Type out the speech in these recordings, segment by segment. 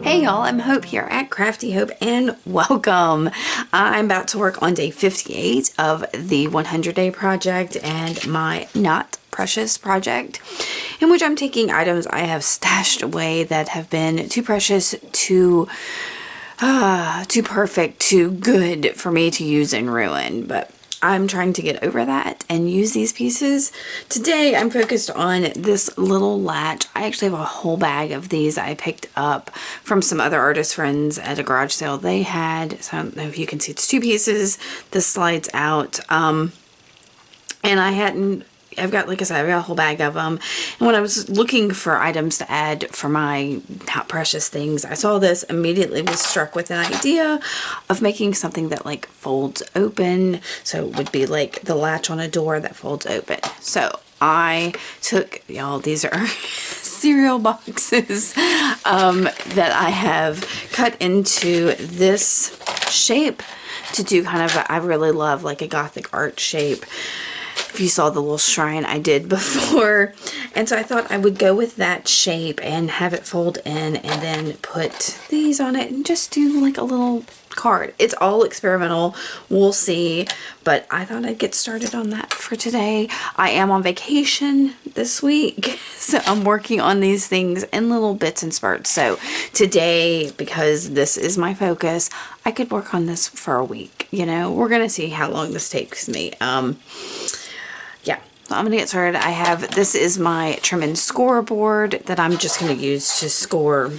Hey y'all, I'm Hope here at Crafty Hope and welcome. I'm about to work on day 58 of the 100-day project and my Not Precious project, in which I'm taking items I have stashed away that have been too precious, too perfect, too good for me to use and ruin, but I'm trying to get over that and use these pieces. Today I'm focused on this little latch. I actually have a whole bag of these I picked up from some other artist friends at a garage sale they had. So I don't know if you can see, it's two pieces. This slides out. And I've got, like I said, I've got a whole bag of them. And when I was looking for items to add for my Not Precious things, I saw this, immediately was struck with an idea of making something that like folds open. So it would be like the latch on a door that folds open. So I took, y'all, these are cereal boxes that I have cut into this shape to do kind of I really love like a Gothic art shape. If you saw the little shrine I did before. And so I thought I would go with that shape and have it fold in and then put these on it and just do like a little card. It's all experimental. We'll see. But I thought I'd get started on that for today. I am on vacation this week. So I'm working on these things in little bits and spurts. So today, because this is my focus, I could work on this for a week. You know, we're going to see how long this takes me. Yeah, so I'm going to get started. This is my trim and score board that I'm just going to use to score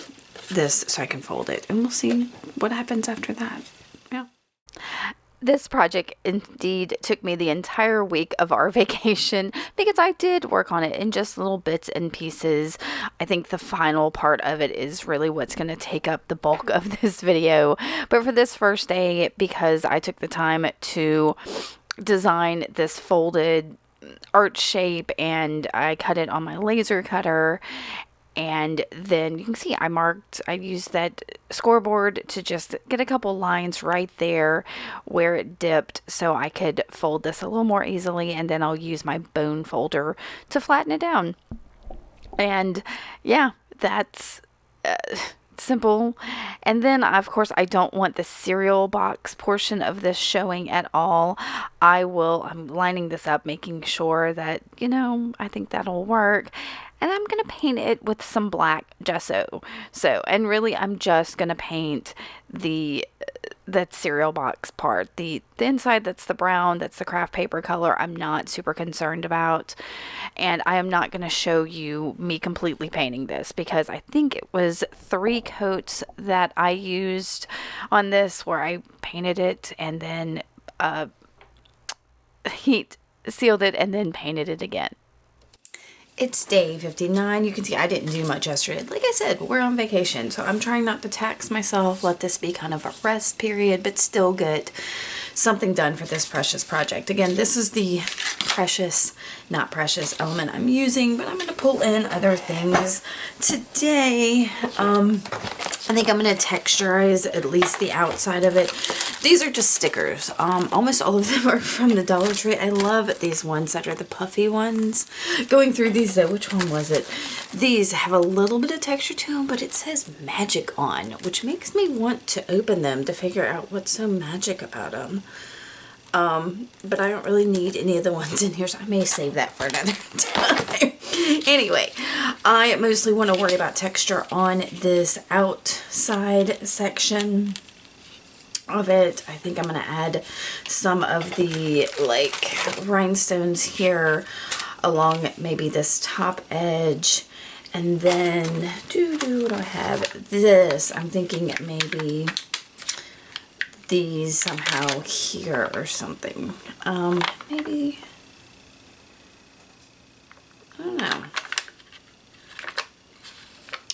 this so I can fold it. And we'll see what happens after that. Yeah. This project indeed took me the entire week of our vacation because I did work on it in just little bits and pieces. I think the final part of it is really what's going to take up the bulk of this video. But for this first day, because I took the time to design this folded art shape and I cut it on my laser cutter, and then you can see I used that scoreboard to just get a couple lines right there where it dipped so I could fold this a little more easily, and then I'll use my bone folder to flatten it down. And yeah, that's simple. And then of course I don't want the cereal box portion of this showing at all. I'm lining this up, making sure that, you know, I think that'll work. And I'm going to paint it with some black gesso. And really I'm just going to paint that cereal box part. The inside, that's the brown, that's the craft paper color, I'm not super concerned about. And I am not going to show you me completely painting this because I think it was 3 coats that I used on this where I painted it and then heat sealed it and then painted it again. It's day 59. You can see I didn't do much yesterday. Like I said, we're on vacation, so I'm trying not to tax myself. Let this be kind of a rest period, but still get something done for this precious project. Again, this is the precious, not precious element I'm using, but I'm going to pull in other things. Today, I think I'm going to texturize at least the outside of it. These are just stickers. Almost all of them are from the Dollar Tree. I love these ones that are the puffy ones. Going through these though, which one was it? These have a little bit of texture to them, but it says magic on, which makes me want to open them to figure out what's so magic about them. But I don't really need any of the ones in here, so I may save that for another time. Anyway, I mostly want to worry about texture on this outside section of it. I think I'm going to add some of the like rhinestones here along maybe this top edge, and then what do I have? This, I'm thinking maybe these somehow here or something. Maybe, I don't know.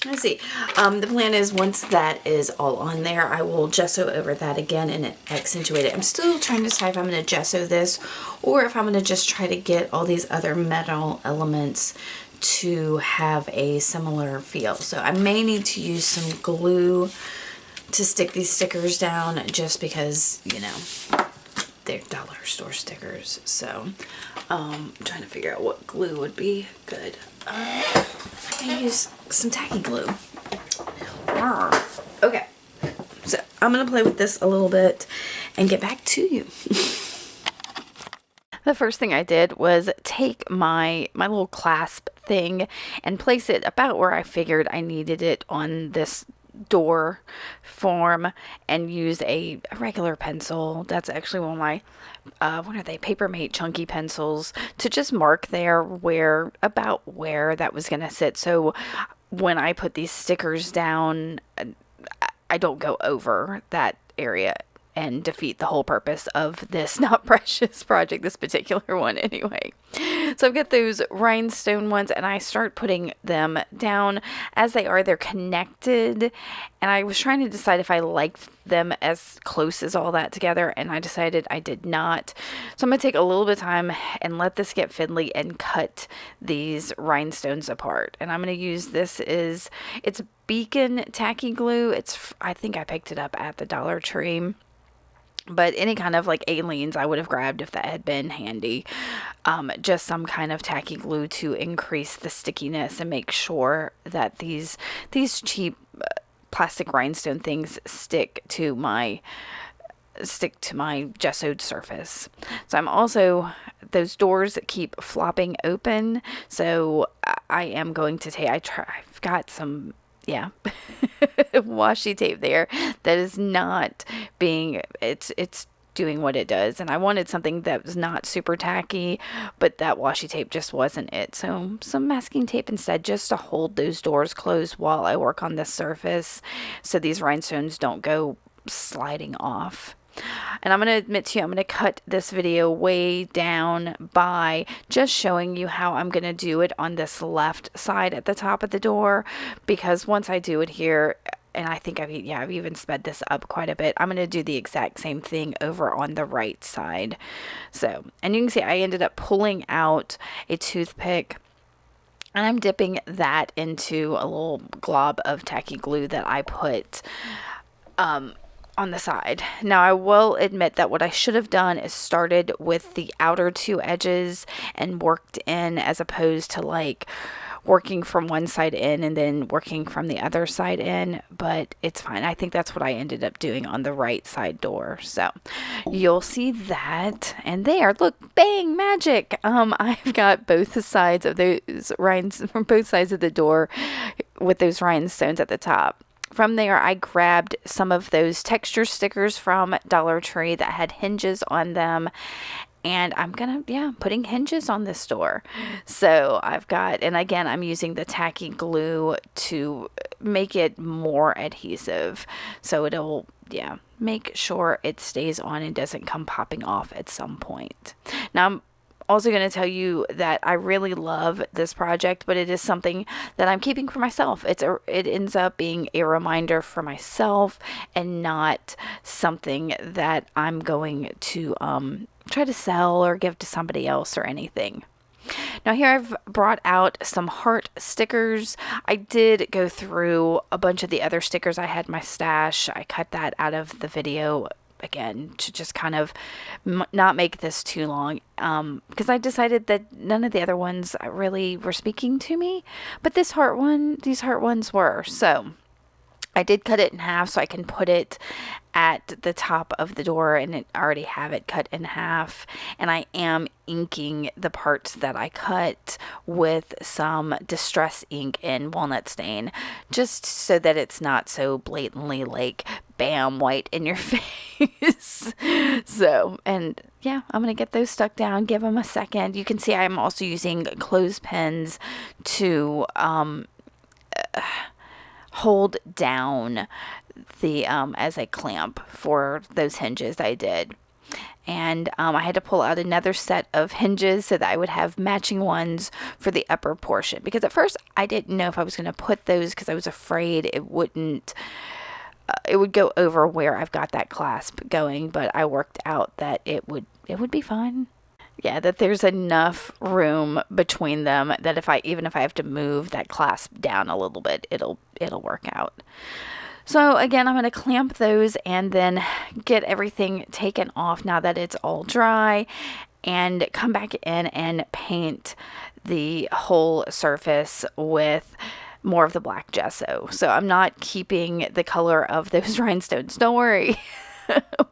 Let's see. The plan is once that is all on there, I will gesso over that again and accentuate it. I'm still trying to decide if I'm going to gesso this or if I'm going to just try to get all these other metal elements to have a similar feel. So I may need to use some glue to stick these stickers down just because, you know, they're dollar store stickers. So I'm trying to figure out what glue would be good. I can use some tacky glue. Okay, so I'm gonna play with this a little bit and get back to you. The first thing I did was take my little clasp thing and place it about where I figured I needed it on this door form, and use a regular pencil. That's actually one of my what are they, Papermate chunky pencils, to just mark there about where that was gonna sit, so when I put these stickers down, I don't go over that area and defeat the whole purpose of this Not Precious project, this particular one anyway. So I've got those rhinestone ones, and I start putting them down as they are. They're connected, and I was trying to decide if I liked them as close as all that together, and I decided I did not. So I'm going to take a little bit of time and let this get fiddly and cut these rhinestones apart. And I'm going to use it's Beacon tacky glue. I think I picked it up at the Dollar Tree. But any kind of like Aleene's I would have grabbed if that had been handy. Just some kind of tacky glue to increase the stickiness and make sure that these cheap plastic rhinestone things stick to my gessoed surface. So I'm also, those doors keep flopping open, so I am going to I've got some washi tape there that is not being, it's doing what it does, and I wanted something that was not super tacky, but that washi tape just wasn't it. So some masking tape instead, just to hold those doors closed while I work on this surface, so these rhinestones don't go sliding off. And I'm going to admit to you, I'm going to cut this video way down by just showing you how I'm going to do it on this left side at the top of the door, because once I do it here, and I think I've even sped this up quite a bit, I'm going to do the exact same thing over on the right side. So, and you can see I ended up pulling out a toothpick, and I'm dipping that into a little glob of tacky glue that I put on the side. Now, I will admit that what I should have done is started with the outer two edges and worked in, as opposed to like working from one side in and then working from the other side in, but it's fine. I think that's what I ended up doing on the right side door. So you'll see that, and there, look, bang, magic. I've got both sides of those both sides of the door with those rhinestones at the top. From there, I grabbed some of those texture stickers from Dollar Tree that had hinges on them, and I'm putting hinges on this door. So I've got, and again, I'm using the tacky glue to make it more adhesive, so it'll make sure it stays on and doesn't come popping off at some point. Now, I'm also going to tell you that I really love this project, but it is something that I'm keeping for myself. It ends up being a reminder for myself, and not something that I'm going to try to sell or give to somebody else or anything. Now, here I've brought out some heart stickers. I did go through a bunch of the other stickers I had in my stash. I cut that out of the video again to just kind of not make this too long, because I decided that none of the other ones really were speaking to me, but these heart ones were. So I did cut it in half so I can put it at the top of the door, and I already have it cut in half, and I am inking the parts that I cut with some Distress ink in Walnut Stain, just so that it's not so blatantly like bam white in your face. So, and yeah, I'm gonna get those stuck down, give them a second. You can see I'm also using clothespins to hold down the as a clamp for those hinges I did. And I had to pull out another set of hinges so that I would have matching ones for the upper portion, because at first I didn't know if I was going to put those, because I was afraid it would go over where I've got that clasp going, but I worked out that it would be fine. Yeah, that there's enough room between them that even if I have to move that clasp down a little bit, it'll work out. So again, I'm going to clamp those and then get everything taken off now that it's all dry, and come back in and paint the whole surface with more of the black gesso. So I'm not keeping the color of those rhinestones. Don't worry.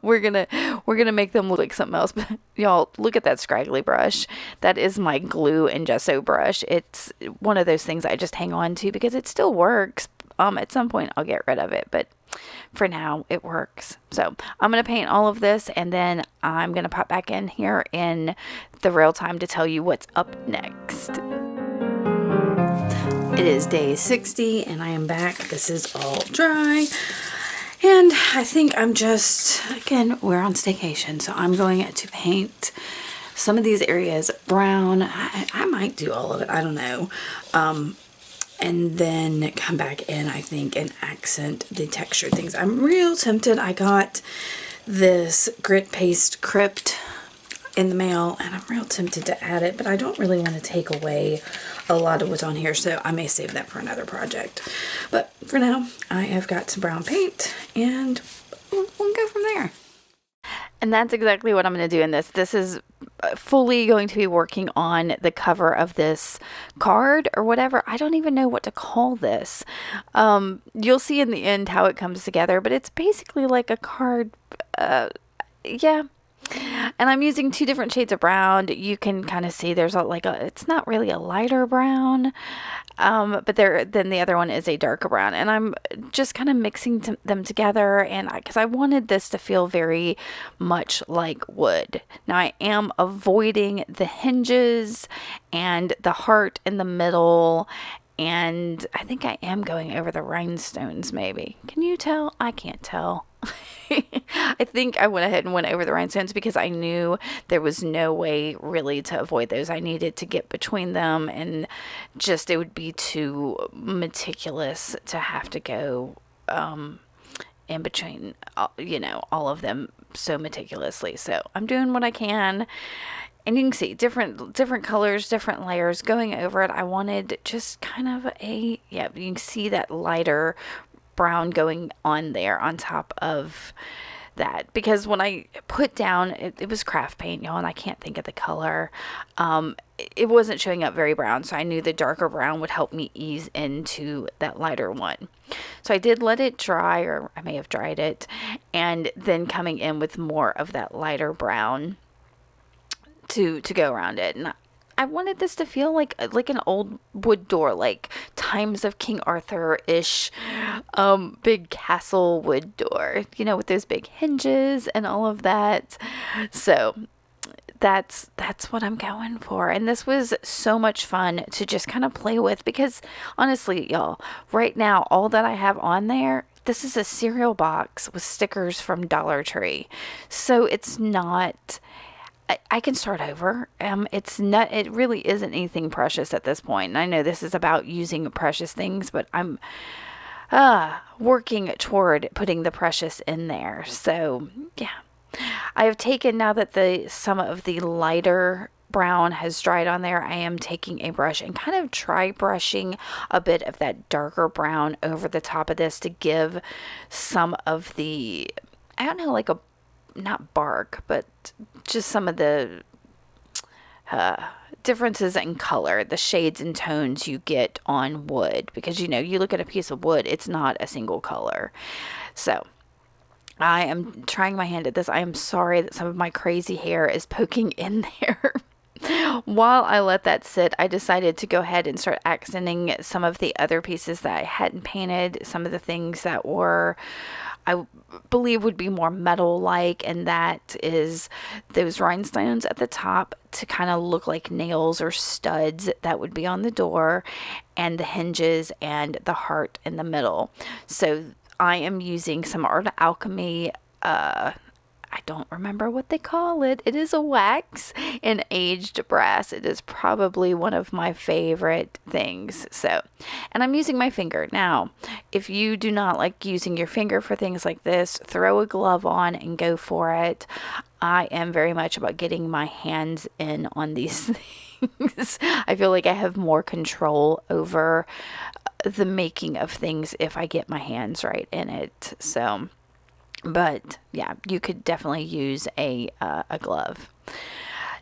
we're gonna make them look like something else. But y'all, look at that scraggly brush. That is my glue and gesso brush. It's one of those things I just hang on to because it still works. At some point I'll get rid of it, but for now it works. So I'm gonna paint all of this, and then I'm gonna pop back in here in the real time to tell you what's up next. It is day 60 and I am back. This is all dry. And I think I'm just, again, we're on staycation, so I'm going to paint some of these areas brown. I might do all of it, I don't know. And then come back in, I think, and accent the texture things. I'm real tempted. I got this grit paste crypt in the mail, and I'm real tempted to add it, but I don't really want to take away a lot of what's on here, so I may save that for another project. But for now, I have got some brown paint, and we'll go from there. And that's exactly what I'm going to do in this. This is fully going to be working on the cover of this card or whatever. I don't even know what to call this. You'll see in the end how it comes together, but it's basically like a card. Yeah. And I'm using 2 different shades of brown. You can kind of see there's it's not really a lighter brown, but then the other one is a darker brown. And I'm just kind of mixing them together, and because I wanted this to feel very much like wood. Now I am avoiding the hinges and the heart in the middle, and I think I am going over the rhinestones maybe. Can you tell? I can't tell. I think I went ahead and went over the rhinestones because I knew there was no way really to avoid those. I needed to get between them, and just it would be too meticulous to have to go in between, all of them so meticulously. So I'm doing what I can. And you can see different colors, different layers going over it. I wanted just kind of you can see that lighter brown going on there on top of that, because when I put down it was craft paint, y'all, and I can't think of the color. It wasn't showing up very brown, so I knew the darker brown would help me ease into that lighter one. So I did let it dry, or I may have dried it, and then coming in with more of that lighter brown to go around it. And I wanted this to feel like an old wood door, like times of King Arthur-ish, big castle wood door, with those big hinges and all of that. So that's what I'm going for. And this was so much fun to just kind of play with, because honestly, y'all, right now, all that I have on there, this is a cereal box with stickers from Dollar Tree. So it's not... I can start over. It really isn't anything precious at this point. And I know this is about using precious things, but I'm working toward putting the precious in there. So yeah, I have taken, now that some of the lighter brown has dried on there, I am taking a brush and kind of try brushing a bit of that darker brown over the top of this to give some of the, I don't know, like a, not bark, but just some of the differences in color, the shades and tones you get on wood, because you look at a piece of wood, it's not a single color. So I am trying my hand at this. I am sorry that some of my crazy hair is poking in there. While I let that sit, I decided to go ahead and start accenting some of the other pieces that I hadn't painted, some of the things that were, I believe, would be more metal-like, and that is those rhinestones at the top to kind of look like nails or studs that would be on the door, and the hinges and the heart in the middle. So I am using some Art Alchemy, I don't remember what they call it. It is a wax in aged brass. It is probably one of my favorite things. So, and I'm using my finger. Now, if you do not like using your finger for things like this, throw a glove on and go for it. I am very much about getting my hands in on these things. I feel like I have more control over the making of things if I get my hands right in it. So, but yeah, you could definitely use a glove.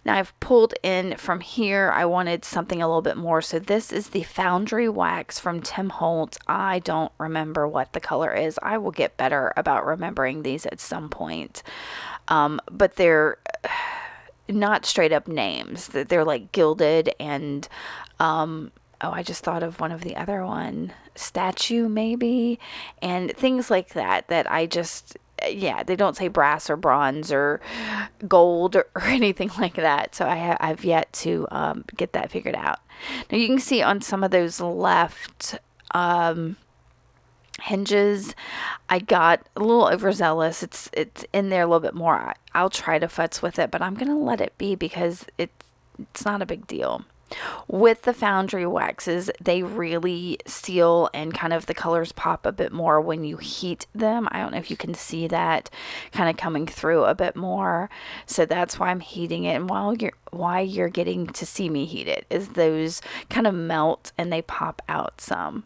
Now I've pulled in from here. I wanted something a little bit more. So this is the Foundry Wax from Tim Holtz. I don't remember what the color is. I will get better about remembering these at some point. But they're not straight up names. They're like gilded and, I just thought of one of the other one, statue maybe, and things like that, that I just, yeah, they don't say brass or bronze or gold or anything like that. So I've yet to get that figured out. Now you can see on some of those left hinges, I got a little overzealous. It's in there a little bit more. I'll try to futz with it, but I'm gonna let it be because it's not a big deal. With the Foundry waxes, they really seal and kind of the colors pop a bit more when you heat them. I don't know if you can see that kind of coming through a bit more. So that's why I'm heating it. And why you're getting to see me heat it is those kind of melt and they pop out some.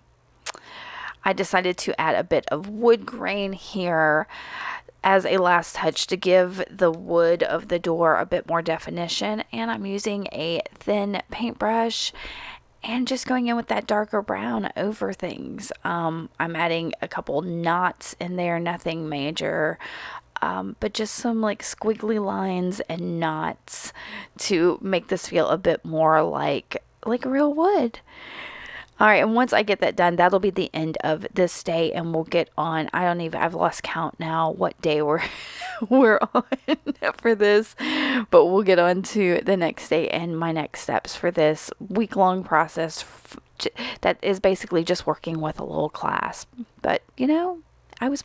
I decided to add a bit of wood grain here as a last touch to give the wood of the door a bit more definition, and I'm using a thin paintbrush and just going in with that darker brown over things. I'm adding a couple knots in there, nothing major, but just some like squiggly lines and knots to make this feel a bit more like real wood. All right, and once I get that done, that'll be the end of this day, and we'll get on. I've lost count now what day we're on for this, but we'll get on to the next day and my next steps for this week-long process that is basically just working with a little class. But, I was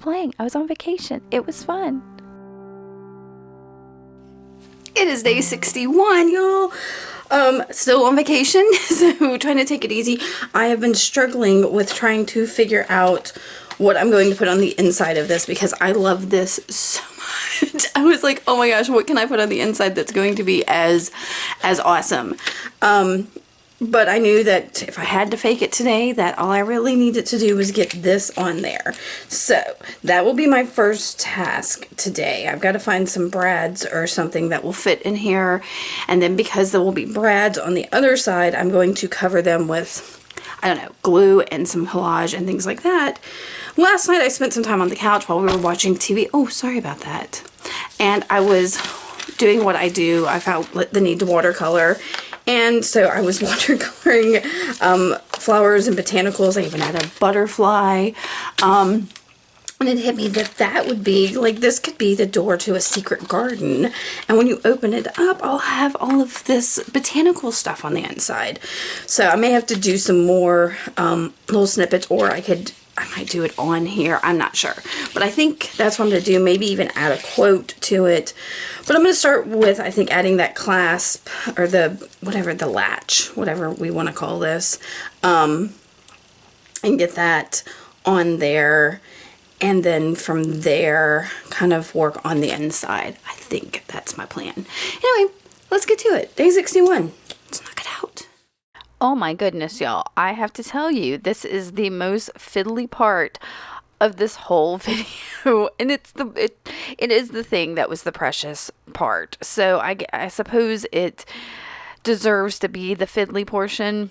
on vacation. It was fun. It is day 61, y'all. Still on vacation, so trying to take it easy. I have been struggling with trying to figure out what I'm going to put on the inside of this because I love this so much. I was like, oh my gosh, what can I put on the inside that's going to be as awesome? But I knew that if I had to fake it today, that all I really needed to do was get this on there. So that will be my first task today. I've got to find some brads or something that will fit in here. And then because there will be brads on the other side, I'm going to cover them with, I don't know, glue and some collage and things like that. Last night I spent some time on the couch while we were watching TV. Oh, sorry about that. And I was doing what I do. I felt the need to watercolor. And so I was watercoloring flowers and botanicals. I even had a butterfly. And it hit me that would be, this could be the door to a secret garden. And when you open it up, I'll have all of this botanical stuff on the inside. So I may have to do some more little snippets, or I might do it on here. I'm not sure. But I think that's what I'm going to do. Maybe even add a quote to it. But I'm going to start with, I think, adding that clasp or the latch, whatever we want to call this. And get that on there. And then from there, kind of work on the inside. I think that's my plan. Anyway, let's get to it. Day 61. Let's knock it out. Oh my goodness, y'all. I have to tell you, this is the most fiddly part of this whole video. And it is the thing that was the precious part. So I suppose it deserves to be the fiddly portion.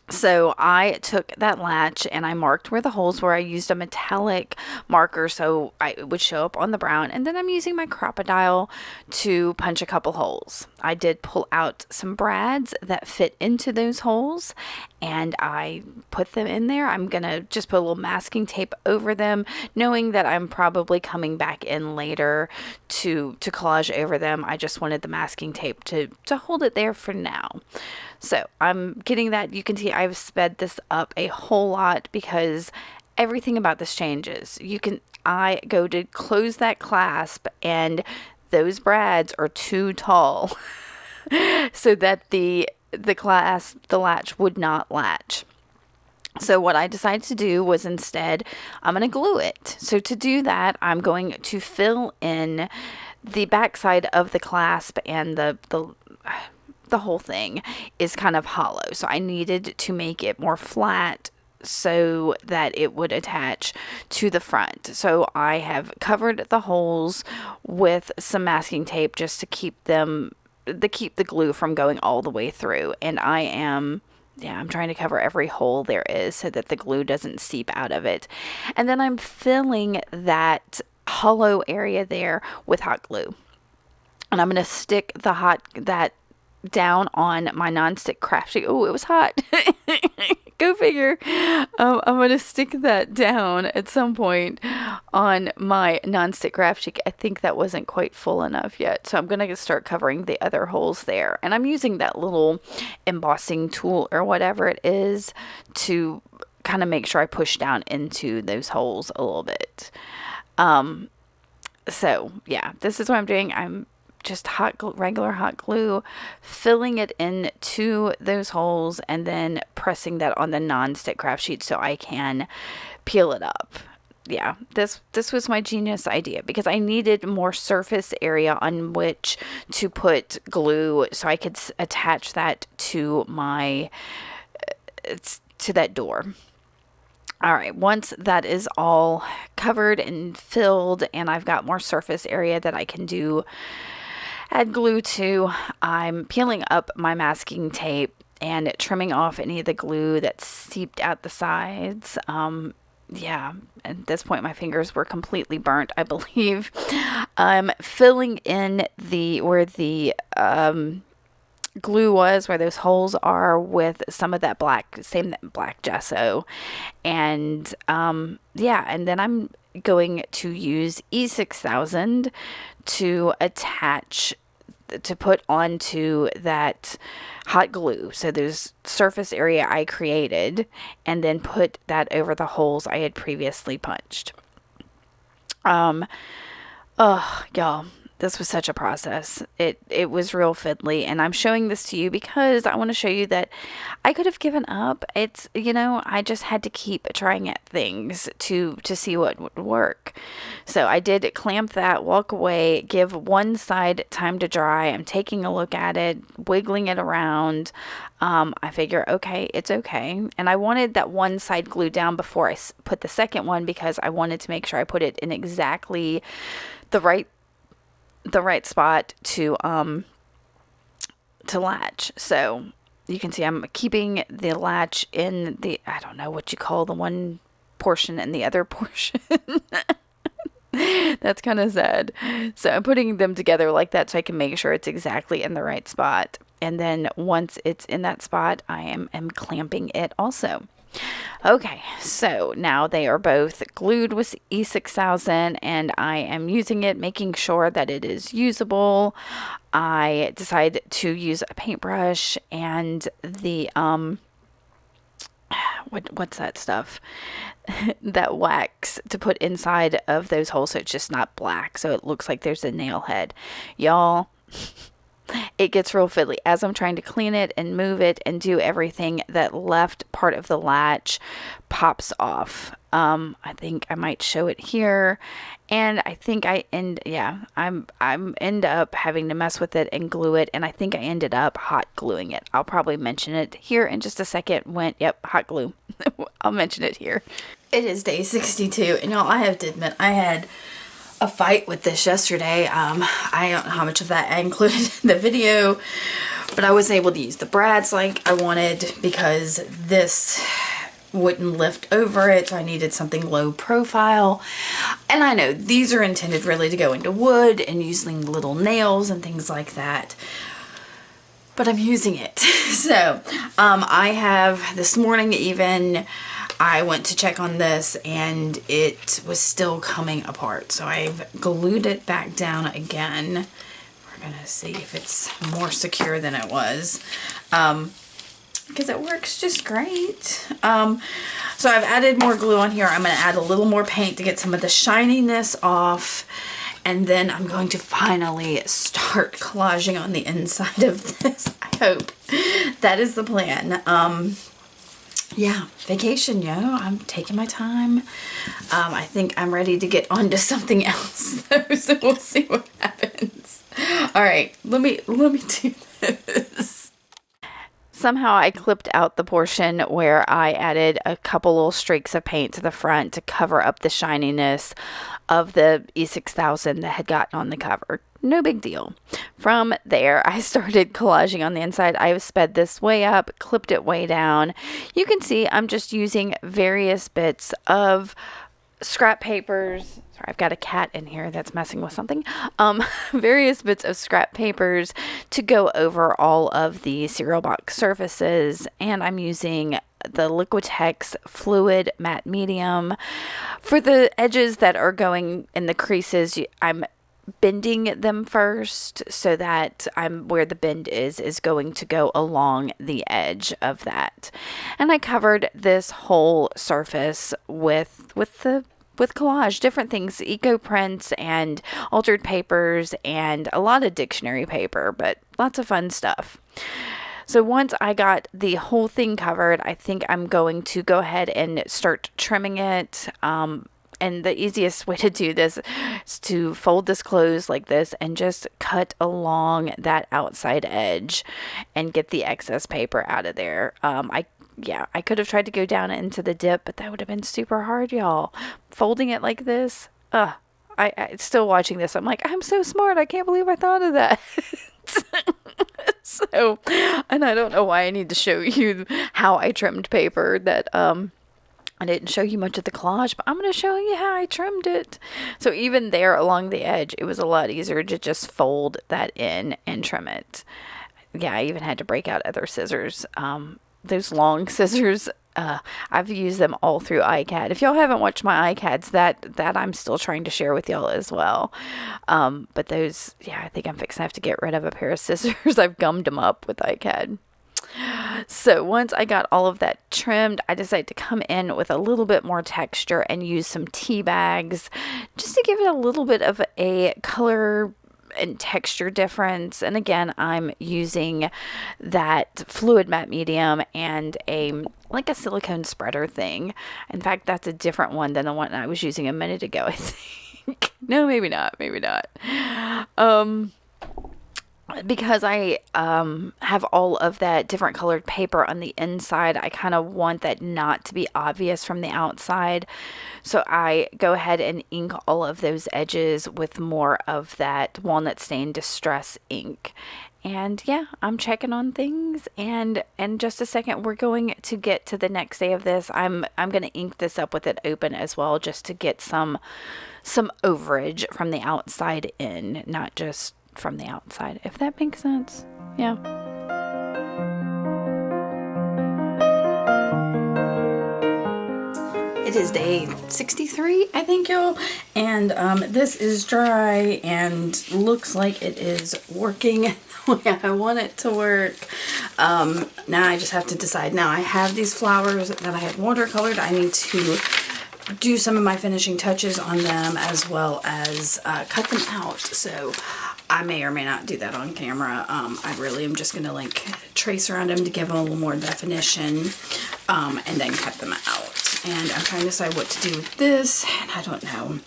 So I took that latch and I marked where the holes were. I used a metallic marker so it would show up on the brown. And then I'm using my crocodile to punch a couple holes. I did pull out some brads that fit into those holes and I put them in there. I'm going to just put a little masking tape over them, knowing that I'm probably coming back in later to collage over them. I just wanted the masking tape to hold it there for now. So I'm getting that. You can see I've sped this up a whole lot because everything about this changes. I go to close that clasp and those brads are too tall so that the latch would not latch. So what I decided to do was instead, I'm going to glue it. So to do that, I'm going to fill in the backside of the clasp, and the whole thing is kind of hollow. So I needed to make it more flat so that it would attach to the front. So I have covered the holes with some masking tape just to keep them to keep the glue from going all the way through. And I'm trying to cover every hole there is so that the glue doesn't seep out of it. And then I'm filling that hollow area there with hot glue. And I'm going to stick that down on my nonstick craft sheet. Oh, it was hot. Go figure. I'm going to stick that down at some point on my nonstick craft sheet. I think that wasn't quite full enough yet. So I'm going to start covering the other holes there. And I'm using that little embossing tool or whatever it is to kind of make sure I push down into those holes a little bit. So yeah, this is what I'm doing. I'm just regular hot glue, filling it into those holes and then pressing that on the non-stick craft sheet so I can peel it up. Yeah, this was my genius idea because I needed more surface area on which to put glue so I could attach that to that door. All right, once that is all covered and filled and I've got more surface area that I can add glue to, I'm peeling up my masking tape and trimming off any of the glue that seeped out the sides. Yeah, at this point my fingers were completely burnt, I believe. I'm filling in where the glue was, where those holes are, with some of that black gesso. And yeah, and then I'm going to use E6000 to put onto that hot glue. So there's surface area I created and then put that over the holes I had previously punched. Y'all, this was such a process. It was real fiddly, and I'm showing this to you because I want to show you that I could have given up. It's, I just had to keep trying at things to see what would work. So I did clamp that, walk away, give one side time to dry. I'm taking a look at it, wiggling it around. I figure, okay, it's okay. And I wanted that one side glued down before I put the second one because I wanted to make sure I put it in exactly the right spot to latch. So you can see I'm keeping the latch in the, I don't know what you call the one portion and the other portion. That's kind of sad. So I'm putting them together like that so I can make sure it's exactly in the right spot. And then once it's in that spot, I am clamping it also. Okay, so now they are both glued with E6000 and I am using it, making sure that it is usable. I decide to use a paintbrush and the, what's that stuff? That wax to put inside of those holes so it's just not black, so it looks like there's a nail head. Y'all, it gets real fiddly. As I'm trying to clean it and move it and do everything, that left part of the latch pops off. I think I might show it here, and I think I'm end up having to mess with it and glue it, and I think I ended up hot gluing it. I'll probably mention it here in just a second. Hot glue. I'll mention it here. It is day 62, and y'all, I have to admit, I had a fight with this yesterday. I don't know how much of that I included in the video, but I wasn't able to use the brads like I wanted because this wouldn't lift over it, so I needed something low profile. And I know these are intended really to go into wood and using little nails and things like that, but I'm using it. So I have, this morning even, I went to check on this and it was still coming apart. So I've glued it back down again. We're gonna see if it's more secure than it was. Because it works just great. So I've added more glue on here. I'm gonna add a little more paint to get some of the shininess off. And then I'm going to finally start collaging on the inside of this. I hope. That is the plan. Yeah, vacation, yo. I'm taking my time. I think I'm ready to get on to something else though, so we'll see what happens. All right, let me do this. Somehow I clipped out the portion where I added a couple little streaks of paint to the front to cover up the shininess of the E6000 that had gotten on the cover. no big deal. From there, I started collaging on the inside. I sped this way up, clipped it way down. You can see I'm just using various bits of scrap papers. Sorry, I've got a cat in here that's messing with something. Various bits of scrap papers to go over all of the cereal box surfaces, and I'm using the Liquitex Fluid Matte Medium. For the edges that are going in the creases, I'm bending them first so that where the bend is going to go along the edge of that. And I covered this whole surface with collage, different things, eco prints and altered papers and a lot of dictionary paper, but lots of fun stuff. So once I got the whole thing covered, I think I'm going to go ahead and start trimming it. And the easiest way to do this is to fold this closed like this and just cut along that outside edge and get the excess paper out of there. I could have tried to go down into the dip, but that would have been super hard, y'all. Folding it like this, I still watching this. I'm like, I'm so smart. I can't believe I thought of that. So, and I don't know why I need to show you how I trimmed paper. That I didn't show you much of the collage, but I'm going to show you how I trimmed it. So even there along the edge, it was a lot easier to just fold that in and trim it. Yeah, I even had to break out other scissors. Those long scissors, I've used them all through iCAD. If y'all haven't watched my iCADs, that I'm still trying to share with y'all as well. But those, I think I'm fixing to have to get rid of a pair of scissors. I've gummed them up with iCAD. So once I got all of that trimmed, I decided to come in with a little bit more texture and use some tea bags just to give it a little bit of a color and texture difference. And again, I'm using that fluid matte medium and a silicone spreader thing. In fact, that's a different one than the one I was using a minute ago, I think. No, maybe not. Because I have all of that different colored paper on the inside, I kind of want that not to be obvious from the outside. So I go ahead and ink all of those edges with more of that walnut stain distress ink. And I'm checking on things, and in just a second we're going to get to the next day of this. I'm going to ink this up with it open as well, just to get some overage from the outside in, not just from the outside, if that makes sense. Yeah. It is day 63, I think, y'all, and this is dry and looks like it is working the way I want it to work. Now I just have to decide. Now I have these flowers that I had watercolored. I need to do some of my finishing touches on them, as well as cut them out. So I may or may not do that on camera. I really am just going to trace around them to give them a little more definition, and then cut them out. And I'm trying to decide what to do with this, and I don't know.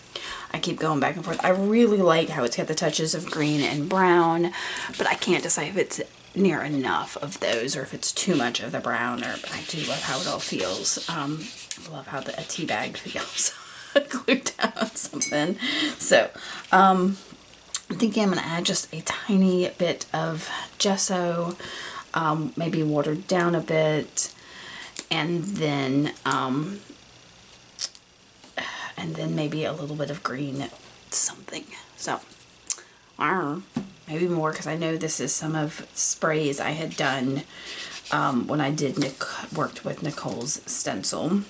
I keep going back and forth. I really like how it's got the touches of green and brown, but I can't decide if it's near enough of those or if it's too much of the brown. But I do love how it all feels. I love how a tea bag feels glued down on something. So, I'm thinking I'm going to add just a tiny bit of gesso, maybe watered down a bit, and then maybe a little bit of green something. So, maybe more, because I know this is some of sprays I had done when I worked with Nicole's stencil.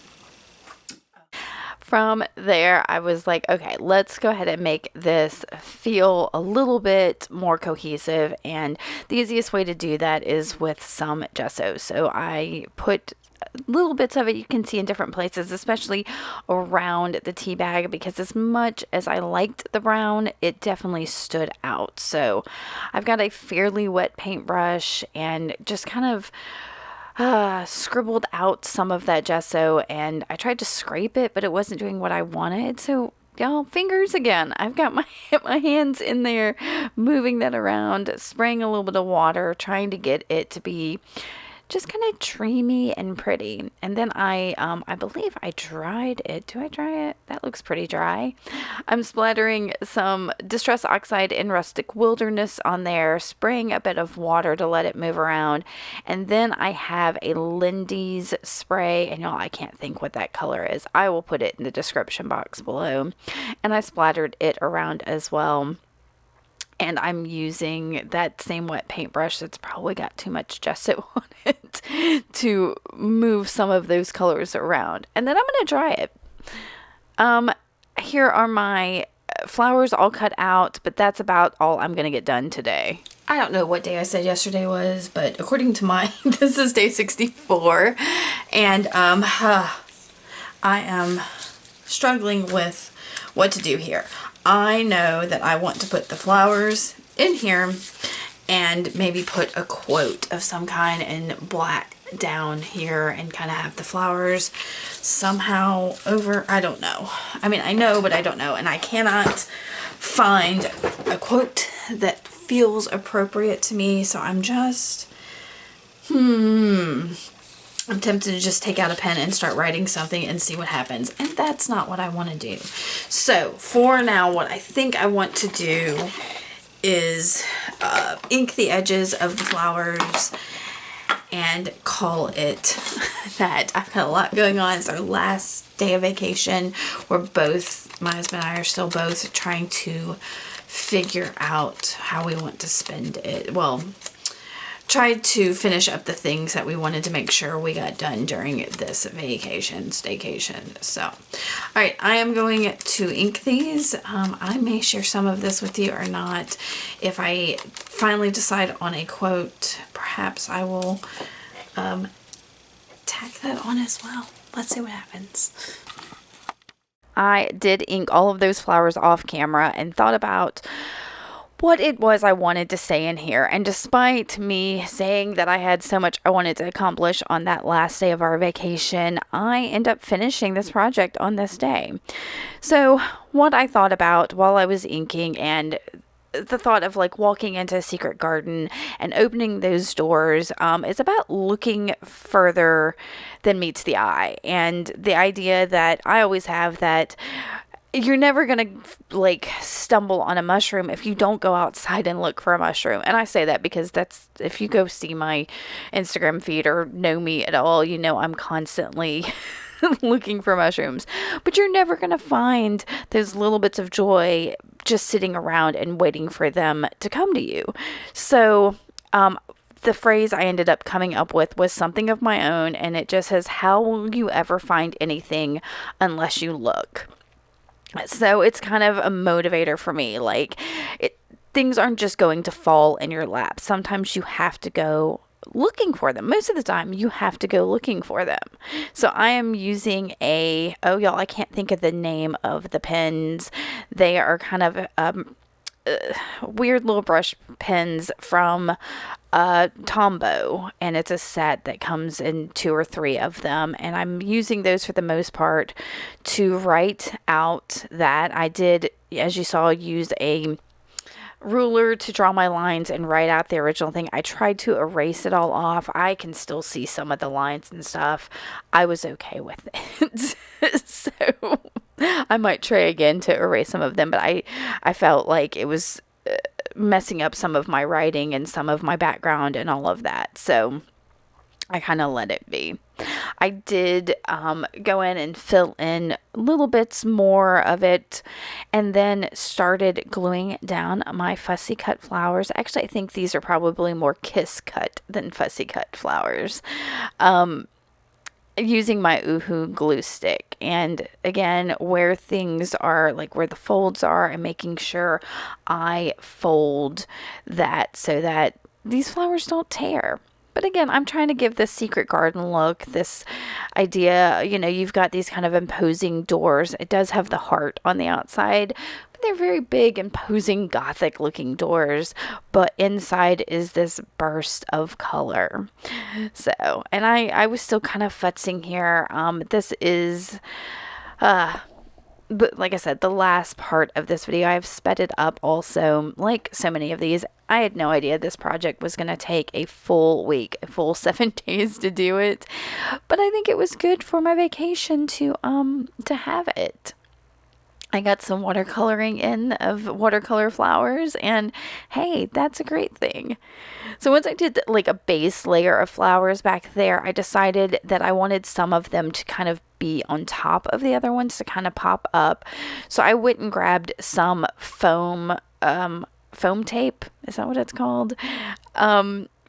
From there, I was like, okay, let's go ahead and make this feel a little bit more cohesive, and the easiest way to do that is with some gesso. So I put little bits of it, you can see in different places, especially around the tea bag, because as much as I liked the brown, it definitely stood out. So I've got a fairly wet paintbrush and just kind of scribbled out some of that gesso, and I tried to scrape it, but it wasn't doing what I wanted. So y'all, fingers again. I've got my hands in there, moving that around, spraying a little bit of water, trying to get it to be just kind of dreamy and pretty. And then I believe I dried it. Do I dry it? That looks pretty dry. I'm splattering some Distress Oxide in Rustic Wilderness on there, spraying a bit of water to let it move around. And then I have a Lindy's spray, and y'all, I can't think what that color is. I will put it in the description box below. And I splattered it around as well. And I'm using that same wet paintbrush that's probably got too much gesso on it to move some of those colors around. And then I'm going to dry it. Here are my flowers all cut out, but that's about all I'm going to get done today. I don't know what day I said yesterday was, but according to my, this is day 64. And I am struggling with what to do here. I know that I want to put the flowers in here and maybe put a quote of some kind in black down here and kind of have the flowers somehow over. I don't know. I mean, I know, but I don't know. And I cannot find a quote that feels appropriate to me. So I'm just, I'm tempted to just take out a pen and start writing something and see what happens. And that's not what I want to do. So for now, what I think I want to do is ink the edges of the flowers and call it that. I've got a lot going on. It's our last day of vacation. We're both, my husband and I are still both trying to figure out how we want to spend it. Well, tried to finish up the things that we wanted to make sure we got done during this staycation. So, all right, I am going to ink these. I may share some of this with you or not. If I finally decide on a quote, perhaps I will tack that on as well. Let's see what happens. I did ink all of those flowers off camera and thought about what it was I wanted to say in here. And despite me saying that I had so much I wanted to accomplish on that last day of our vacation, I end up finishing this project on this day. So what I thought about while I was inking, and the thought of like walking into a secret garden and opening those doors, is about looking further than meets the eye. And the idea that I always have that you're never going to like stumble on a mushroom if you don't go outside and look for a mushroom. And I say that because that's, if you go see my Instagram feed or know me at all, you know I'm constantly looking for mushrooms. But you're never going to find those little bits of joy just sitting around and waiting for them to come to you. So, the phrase I ended up coming up with was something of my own, and it just says, how will you ever find anything unless you look? So it's kind of a motivator for me. Like, things aren't just going to fall in your lap. Sometimes you have to go looking for them. Most of the time, you have to go looking for them. So I am using y'all, I can't think of the name of the pens. They are kind of weird little brush pens from Tombow, and it's a set that comes in 2 or 3 of them, and I'm using those for the most part to write out that. I did, as you saw, use a ruler to draw my lines and write out the original thing. I tried to erase it all off. I can still see some of the lines and stuff. I was okay with it. So I might try again to erase some of them, but I felt like it was messing up some of my writing and some of my background and all of that. So I kind of let it be. I did go in and fill in little bits more of it, and then started gluing down my fussy cut flowers. Actually, I think these are probably more kiss cut than fussy cut flowers. Using my Oohoo glue stick, and again, where things are, like where the folds are, and making sure I fold that so that these flowers don't tear. But again, I'm trying to give this secret garden look, this idea, you've got these kind of imposing doors. It does have the heart on the outside, but they're very big, imposing, gothic looking doors. But inside is this burst of color. So, and I was still kind of futzing here. This is but like I said, the last part of this video, I've sped it up also. Like so many of these, I had no idea this project was going to take a full week, a full 7 days to do it. But I think it was good for my vacation to have it. I got some watercoloring in of watercolor flowers, and hey, that's a great thing. So once I did like a base layer of flowers back there, I decided that I wanted some of them to kind of be on top of the other ones to kind of pop up. So I went and grabbed some foam tape. Is that what it's called?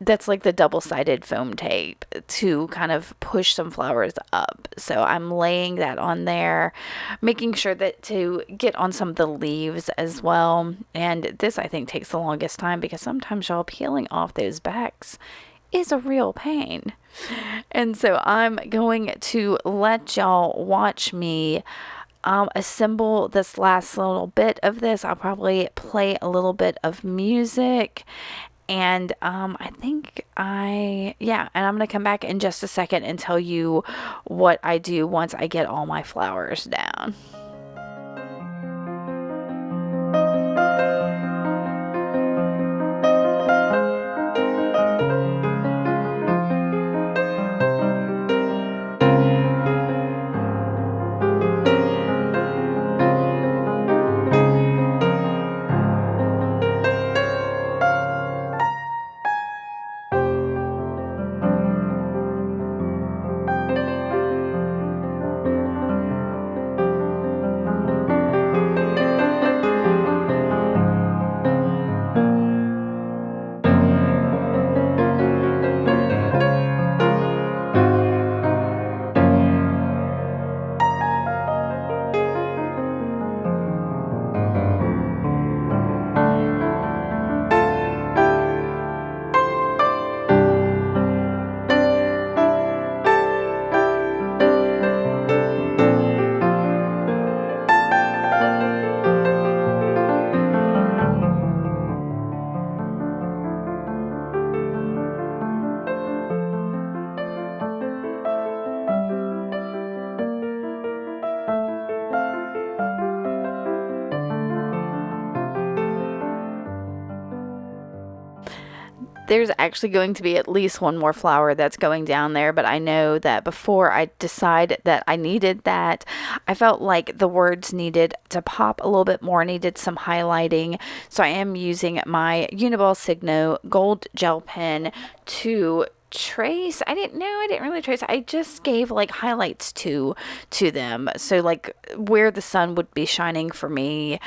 That's like the double-sided foam tape to kind of push some flowers up. So I'm laying that on there, making sure that to get on some of the leaves as well. And this, I think, takes the longest time because sometimes y'all peeling off those backs is a real pain. And so I'm going to let y'all watch me assemble this last little bit of this. I'll probably play a little bit of music. And I think and I'm going to come back in just a second and tell you what I do once I get all my flowers down. There's actually going to be at least one more flower that's going down there, but I know that before I decide that I needed that, I felt like the words needed to pop a little bit more, needed some highlighting. So I am using my Uniball Signo gold gel pen to trace. I didn't really trace. I just gave like highlights to them. So like where the sun would be shining for me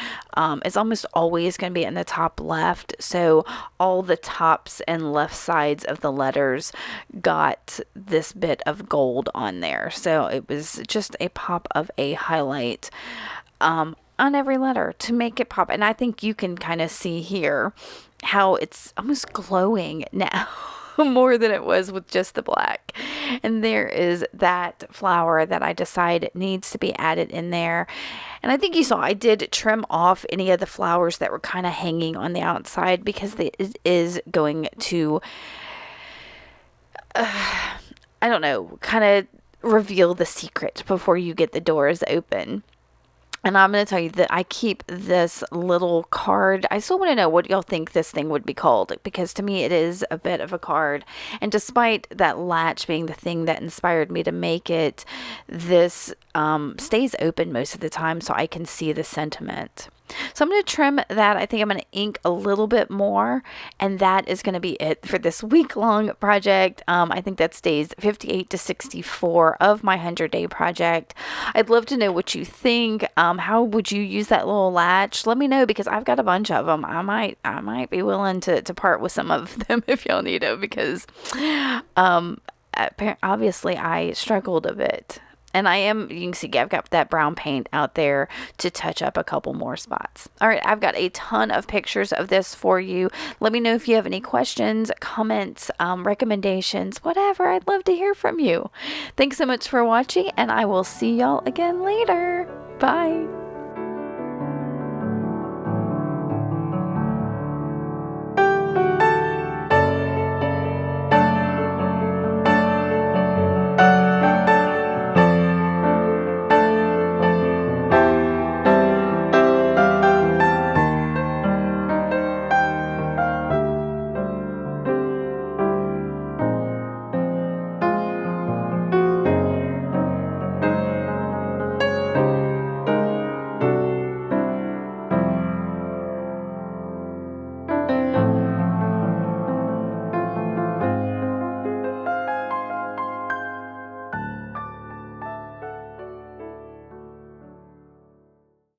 is almost always going to be in the top left. So all the tops and left sides of the letters got this bit of gold on there. So it was just a pop of a highlight on every letter to make it pop. And I think you can kind of see here how it's almost glowing now. More than it was with just the black. And there is that flower that I decide needs to be added in there. And I think you saw I did trim off any of the flowers that were kind of hanging on the outside because it is going to, I don't know, kind of reveal the secret before you get the doors open. And I'm going to tell you that I keep this little card. I still want to know what y'all think this thing would be called, because to me it is a bit of a card. And despite that latch being the thing that inspired me to make it, this stays open most of the time so I can see the sentiment. So I'm going to trim that. I think I'm going to ink a little bit more, and that is going to be it for this week-long project. I think that's days 58 to 64 of my 100-day project. I'd love to know what you think. How would you use that little latch? Let me know, because I've got a bunch of them. I might be willing to part with some of them if y'all need them, because obviously I struggled a bit. And you can see I've got that brown paint out there to touch up a couple more spots. All right, I've got a ton of pictures of this for you. Let me know if you have any questions, comments, recommendations, whatever. I'd love to hear from you. Thanks so much for watching, and I will see y'all again later. Bye.